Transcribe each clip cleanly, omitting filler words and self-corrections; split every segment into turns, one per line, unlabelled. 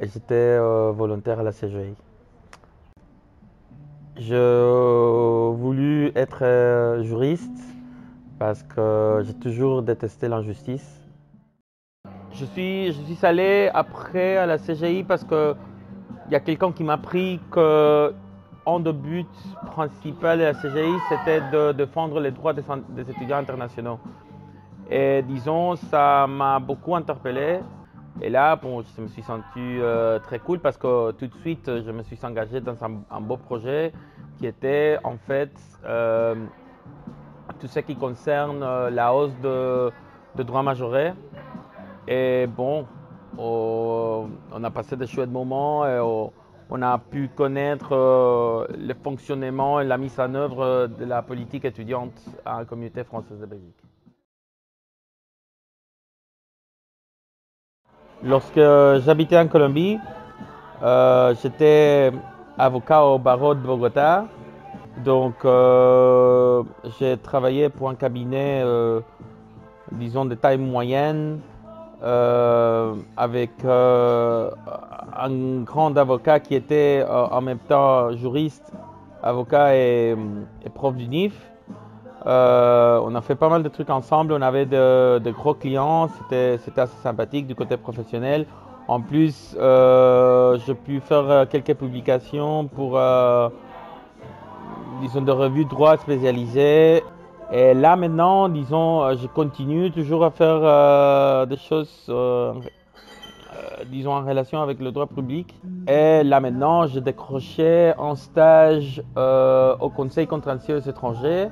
et j'étais volontaire à la CGI. J'ai voulu être juriste parce que j'ai toujours détesté l'injustice. Je suis allé après à la CGI parce qu'il y a quelqu'un qui m'a appris que le but principal de la CGI, c'était de défendre les droits des étudiants internationaux. Et disons, ça m'a beaucoup interpellé. Et là, bon, je me suis senti très cool parce que tout de suite, je me suis engagé dans un beau projet qui était en fait tout ce qui concerne la hausse de droits majorés. Et bon, on a passé de chouettes moments et on a pu connaître le fonctionnement et la mise en œuvre de la politique étudiante à la communauté française de Belgique. Lorsque j'habitais en Colombie, j'étais avocat au barreau de Bogota. Donc, j'ai travaillé pour un cabinet, disons, de taille moyenne, avec un grand avocat qui était en même temps juriste, avocat et prof d'UNIF. On a fait pas mal de trucs ensemble, on avait de gros clients, c'était assez sympathique du côté professionnel. En plus, j'ai pu faire quelques publications pour, disons, de revues de droit spécialisées. Et là maintenant, disons, je continue toujours à faire des choses, disons, en relation avec le droit public. Et là maintenant, j'ai décroché un stage au Conseil contentieux des étrangers.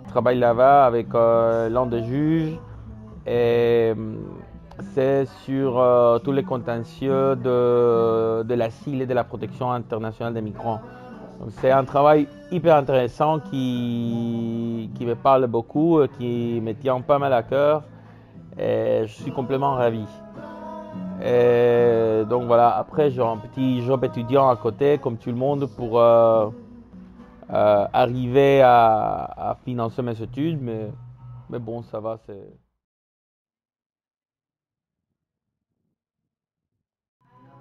Je travaille là-bas avec l'un des juges et c'est sur tous les contentieux de l'asile et de la protection internationale des migrants. C'est un travail hyper intéressant qui me parle beaucoup, qui me tient pas mal à cœur et je suis complètement ravi. Et donc voilà, après j'ai un petit job étudiant à côté comme tout le monde pour arriver à financer mes études, mais bon, ça va.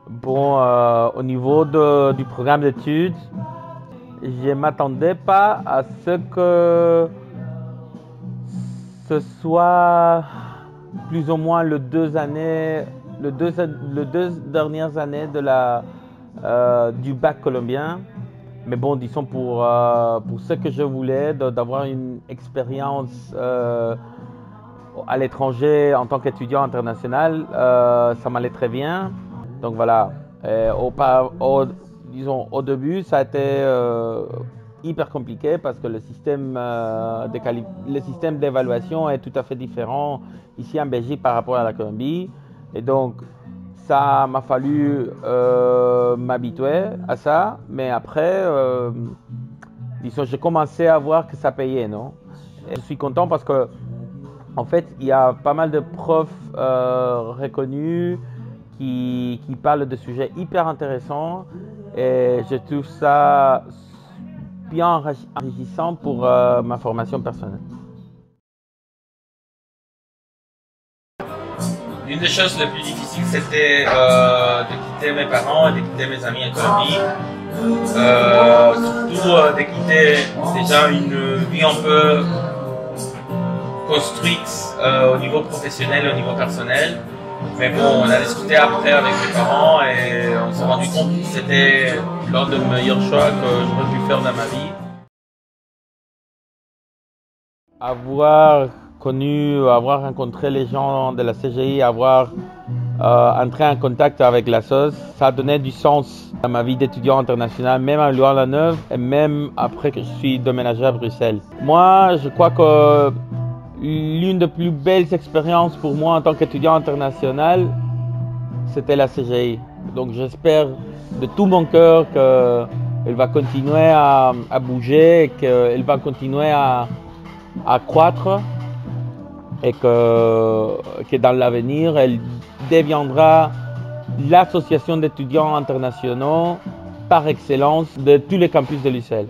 Bon, au niveau du programme d'études, je ne m'attendais pas à ce que ce soit plus ou moins les deux dernières années du bac colombien. Mais bon, disons pour ce que je voulais, d'avoir une expérience à l'étranger en tant qu'étudiant international, ça m'allait très bien. Donc voilà, disons, au début, ça a été hyper compliqué parce que le système d'évaluation est tout à fait différent ici en Belgique par rapport à la Colombie. Et donc, ça m'a fallu m'habituer à ça, mais après, disons, j'ai commencé à voir que ça payait, non? Et je suis content parce que, en fait, il y a pas mal de profs reconnus qui parlent de sujets hyper intéressants et je trouve ça bien enrichissant pour ma formation personnelle.
L'une des choses les plus difficiles, c'était de quitter mes parents et de quitter mes amis en Colombie. Surtout de quitter déjà une vie un peu construite au niveau professionnel et au niveau personnel. Mais bon, on a discuté après avec mes parents et on s'est rendu compte que c'était l'un des meilleurs choix que j'aurais pu faire dans ma vie.
Avoir rencontré les gens de la CGI, avoir entré en contact avec la SOS, ça a donné du sens à ma vie d'étudiant international, même à Louvain-la-Neuve et même après que je suis déménagé à Bruxelles. Moi, je crois que l'une des plus belles expériences pour moi en tant qu'étudiant international, c'était la CGI. Donc j'espère de tout mon cœur qu'elle va continuer à bouger, qu'elle va continuer à croître et que dans l'avenir, elle deviendra l'association d'étudiants internationaux par excellence de tous les campus de l'UCL.